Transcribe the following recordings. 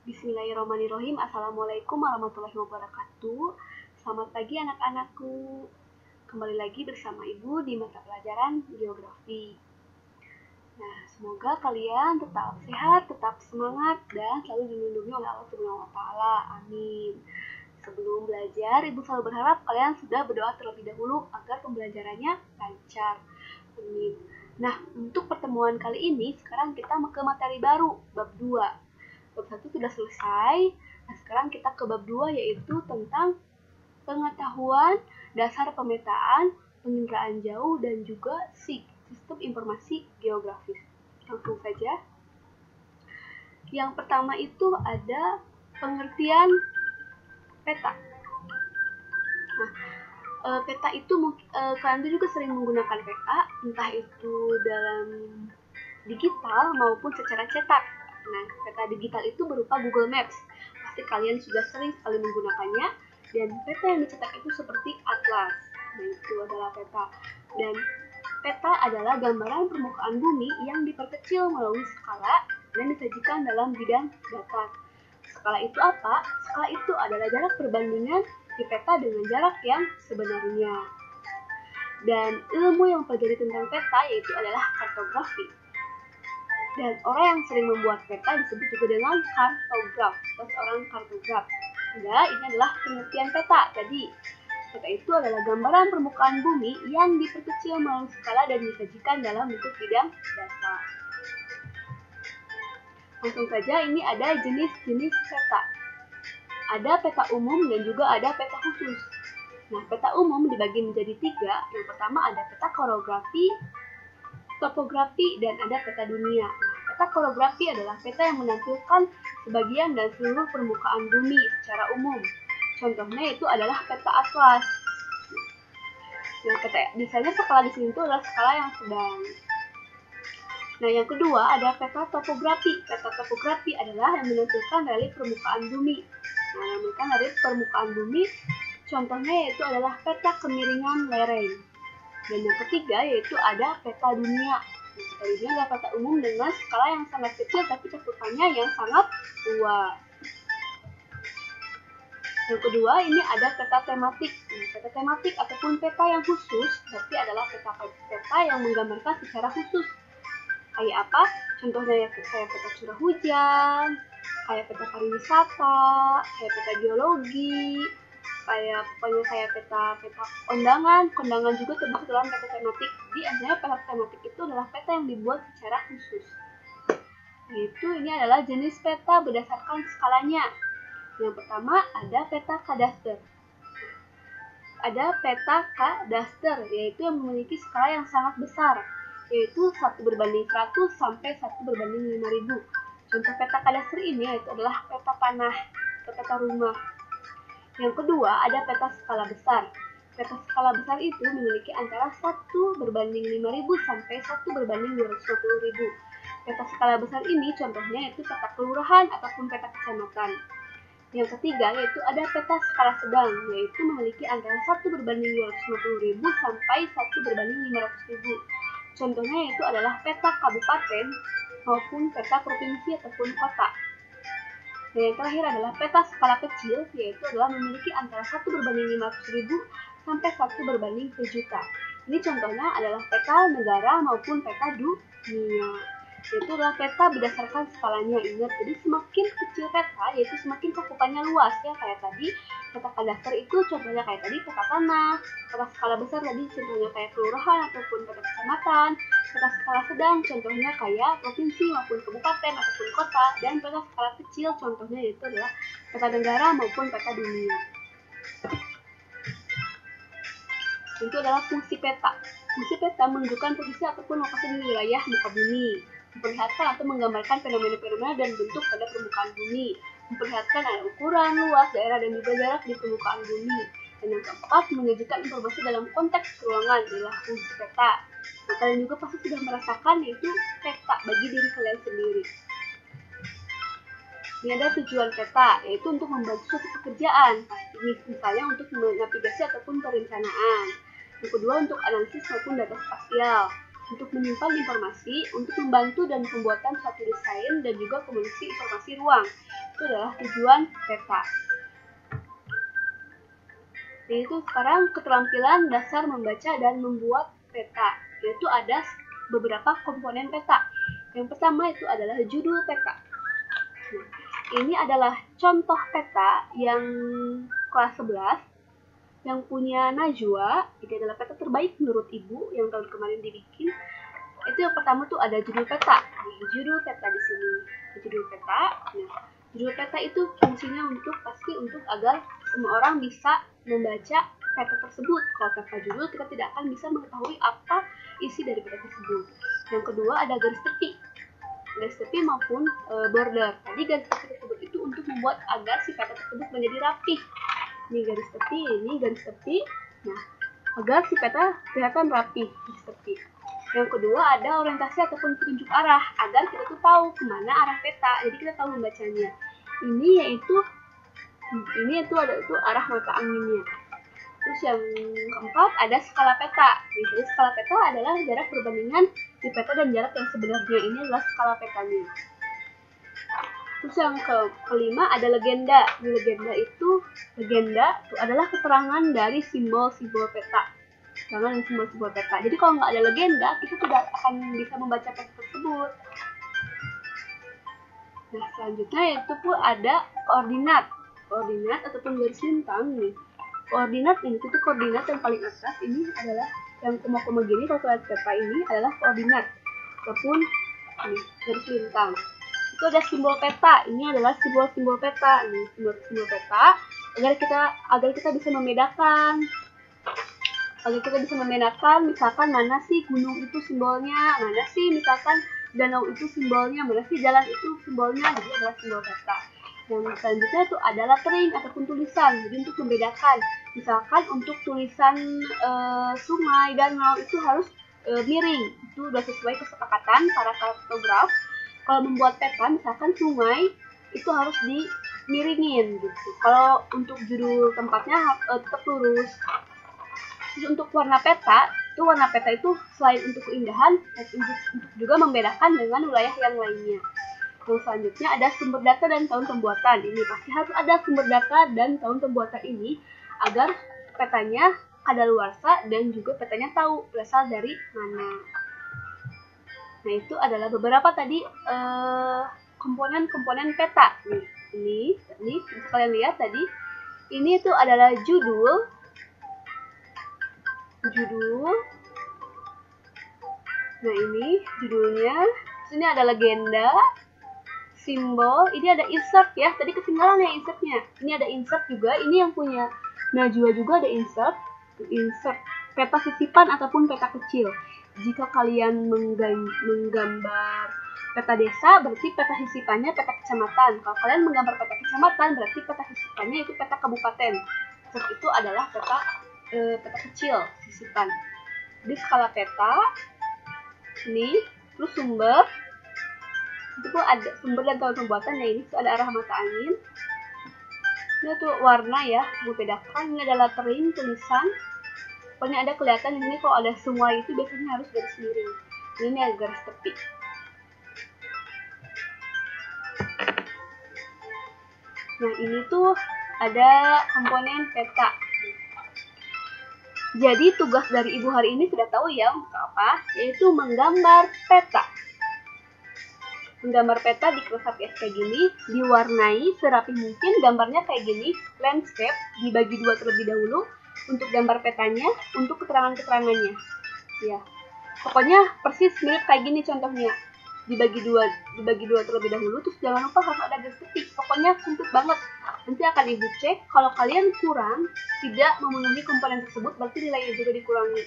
Bismillahirrahmanirrahim. Assalamualaikum warahmatullahi wabarakatuh. Selamat pagi anak-anakku. Kembali lagi bersama Ibu di mata pelajaran Geografi. Nah, semoga kalian tetap sehat, tetap semangat, dan selalu dilindungi oleh Allah Subhanahu wa Ta'ala. Amin. Sebelum belajar, Ibu selalu berharap kalian sudah berdoa terlebih dahulu agar pembelajarannya lancar. Amin. Nah, untuk pertemuan kali ini, sekarang kita ke materi baru, bab 2. Bab 1 sudah selesai. Nah, sekarang kita ke bab 2, yaitu tentang pengetahuan dasar pemetaan, penginderaan jauh, dan juga sistem informasi geografis. Langsung saja. Yang pertama itu ada pengertian peta. Nah, peta itu kalian juga sering menggunakan peta, entah itu dalam digital maupun secara cetak. Nah, peta digital itu berupa Google Maps. Pasti kalian sudah sering sekali menggunakannya. Dan peta yang dicetak itu seperti atlas. Nah, itu adalah peta. Dan peta adalah gambaran permukaan bumi yang diperkecil melalui skala dan disajikan dalam bidang datar. Skala itu apa? Skala itu adalah jarak perbandingan di peta dengan jarak yang sebenarnya. Dan ilmu yang pelajari tentang peta yaitu adalah kartografi. Dan orang yang sering membuat peta disebut juga dengan kartograf atau seorang kartograf. Nah, ini adalah pengertian peta. Jadi, peta itu adalah gambaran permukaan bumi yang diperkecil melalui skala dan disajikan dalam bentuk bidang data. Langsung saja, ini ada jenis-jenis peta. Ada peta umum dan juga ada peta khusus. Nah, peta umum dibagi menjadi 3. Yang pertama ada peta korografi, topografi, dan ada peta dunia. Nah, peta korografi adalah peta yang menampilkan sebagian dan seluruh permukaan bumi secara umum. Contohnya itu adalah peta atlas. Nah, misalnya skala di sini itu adalah skala yang sedang. Nah, yang kedua ada peta topografi. Peta topografi adalah yang menampilkan relief permukaan bumi. Nah, menampilkan relief permukaan bumi, contohnya yaitu adalah peta kemiringan lereng. Dan yang ketiga yaitu ada peta dunia. Peta dunia adalah peta umum dengan skala yang sangat kecil tapi cakupannya yang sangat luas. Yang kedua ini ada peta tematik. Nah, peta tematik ataupun peta yang khusus berarti adalah peta yang menggambarkan secara khusus. Kayak apa? Contohnya kayak peta curah hujan, kayak peta pariwisata, kayak peta geologi, kayak peta kondangan juga termasuk dalam peta tematik. Jadi artinya peta tematik itu adalah peta yang dibuat secara khusus. Yaitu ini adalah jenis peta berdasarkan skalanya. Yang pertama ada peta kadaster. Ada peta kadaster, yaitu yang memiliki skala yang sangat besar, yaitu 1:100 sampai 1:5000. Contoh peta kadaster ini yaitu adalah peta tanah atau peta rumah. Yang kedua ada peta skala besar. Peta skala besar itu memiliki antara 1:5000 sampai 1:250.000. Peta skala besar ini contohnya yaitu peta kelurahan ataupun peta kecamatan. Yang ketiga yaitu ada peta skala sedang, yaitu memiliki antara 1:250.000 sampai 1:500.000. Contohnya yaitu adalah peta kabupaten maupun peta provinsi ataupun kota. Dan yang terakhir adalah peta skala kecil, yaitu adalah memiliki antara 1:500.000 sampai 1:1.000.000. Ini contohnya adalah peta negara maupun peta dunia. Yaitu adalah peta berdasarkan skalanya. Ingat, jadi semakin kecil peta, yaitu semakin cakupannya luas ya. Kayak tadi peta kadaster itu contohnya kayak tadi peta tanah. Peta skala besar tadi contohnya kayak kelurahan ataupun peta kecamatan. Peta skala sedang contohnya kayak provinsi maupun kabupaten ataupun kota. Dan peta skala kecil contohnya yaitu adalah peta negara maupun peta dunia. Itu adalah fungsi peta. Fungsi peta menunjukkan posisi ataupun lokasi di wilayah muka bumi, memperlihatkan atau menggambarkan fenomena-fenomena dan bentuk pada permukaan bumi, memperlihatkan ada ukuran, luas, daerah, dan juga jarak di permukaan bumi. Dan yang keempat, menyajikan informasi dalam konteks ruangan adalah fungsi peta. Nah, kalian juga pasti sudah merasakan yaitu peta bagi diri kalian sendiri. Ini ada tujuan peta, yaitu untuk membantu suatu pekerjaan, misalnya untuk navigasi ataupun perencanaan. Yang kedua untuk analisis maupun data spasial. untuk menyimpan informasi, untuk membantu dan pembuatan suatu desain dan juga komunikasi informasi ruang. Itu adalah tujuan peta. Yaitu sekarang keterampilan dasar membaca dan membuat peta, yaitu ada beberapa komponen peta. Yang pertama itu adalah judul peta. Nah, ini adalah contoh peta yang kelas 11 yang punya Najwa. Ini adalah peta terbaik menurut Ibu yang tahun kemarin dibikin. Itu yang pertama tuh ada judul peta. Judul peta di sini. Judul peta. Nah, judul peta itu fungsinya pasti untuk agar semua orang bisa membaca peta tersebut. Kalau tanpa judul kita tidak akan bisa mengetahui apa isi dari peta tersebut. Yang kedua ada garis tepi. Garis tepi maupun border. Tadi garis tepi tersebut itu untuk membuat agar si peta tersebut menjadi rapih. Ini garis tepi, ini garis tepi. Nah, agar si peta kelihatan rapi, garis tepi. Yang kedua ada orientasi ataupun petunjuk arah, agar kita tuh tahu kemana arah peta, jadi kita tahu membacanya. Ini itu arah mata anginnya. Terus yang keempat ada skala peta. Jadi skala peta adalah jarak perbandingan di peta dan jarak yang sebenarnya, ini adalah skala petanya. Terus yang kelima ada legenda. Legenda itu adalah keterangan dari simbol-simbol peta. Keterangan dari simbol-simbol peta. Jadi kalau nggak ada legenda, kita tidak akan bisa membaca peta tersebut. Nah, selanjutnya itu pun ada koordinat. Koordinat ataupun garis lintang nih. Koordinat ini titik koordinat yang paling atas ini adalah yang koma-koma gini. Kalau lihat peta ini adalah koordinat ataupun garis lintang. Itu ada simbol peta. Ini adalah simbol-simbol peta. Ini simbol-simbol peta agar kita bisa membedakan. Misalkan mana sih gunung itu simbolnya, mana sih misalkan danau itu simbolnya, mana sih jalan itu simbolnya. Jadi adalah simbol peta. Yang selanjutnya itu ada lettering ataupun tulisan. Jadi untuk membedakan, misalkan untuk tulisan sungai, danau itu harus miring. Itu sudah sesuai kesepakatan para kartograf. Kalau membuat peta, misalkan sungai itu harus dimiringin gitu. Kalau untuk judul tempatnya tetap lurus. Terus untuk warna peta itu selain untuk keindahan, untuk juga membedakan dengan wilayah yang lainnya. Yang selanjutnya ada sumber data dan tahun pembuatan. Ini pasti harus ada sumber data dan tahun pembuatan ini agar petanya kadaluarsa dan juga petanya tahu berasal dari mana. Nah, itu adalah beberapa tadi komponen-komponen peta. Ini bisa kalian lihat tadi. Ini itu adalah judul. Nah, ini judulnya. Terus ini ada legenda, simbol. Ini ada insert ya. Tadi ketinggalan ya insertnya. Ini ada insert juga. Ini yang punya Najwa juga ada insert. Insert peta sisipan ataupun peta kecil. Jika kalian menggambar peta desa, berarti peta sisipannya peta kecamatan. Kalau kalian menggambar peta kecamatan, berarti peta sisipannya itu peta kabupaten. Seperti itu adalah peta kecil sisipan. Di skala peta, ini terus sumber. Itu ada sumber dan tahun pembuatan. Nah, ini ada arah mata angin. Ini tuh warna ya, membedakan. Ini ada lettering, tulisan. Pokoknya ada kelihatan di sini kalau ada semua itu biasanya harus garis miring. Ini ada garis tepi. Nah, ini tuh ada komponen peta. Jadi tugas dari Ibu hari ini sudah tahu ya untuk apa? Yaitu menggambar peta. Menggambar peta di kelas HPS kayak gini, diwarnai serapi mungkin, gambarnya kayak gini, landscape, dibagi dua terlebih dahulu. Untuk gambar petanya, untuk keterangan-keterangannya. Ya. Pokoknya persis mirip kayak gini contohnya. Dibagi dua terlebih dahulu, terus jangan lupa harus ada garis tepi. Pokoknya sempit banget. Nanti akan Ibu cek, kalau kalian kurang, tidak memenuhi komponen tersebut, berarti nilainya juga dikurangi.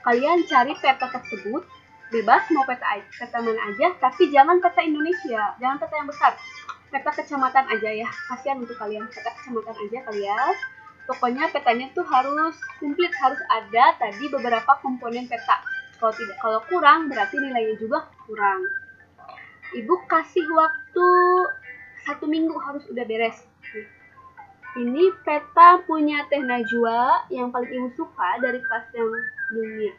Kalian cari peta tersebut, bebas mau peta mana aja, tapi jangan peta Indonesia, jangan peta yang besar. Peta kecamatan aja ya, kasihan untuk kalian. Peta kecamatan aja kalian. Pokoknya petanya tuh harus komplit, harus ada tadi beberapa komponen peta. Kalau kurang berarti nilainya juga kurang. Ibu kasih waktu 1 minggu harus udah beres. Ini peta punya Teh Najwa yang paling Ibu suka dari kelas yang dunia.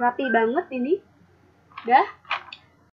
Rapi banget ini. Dah.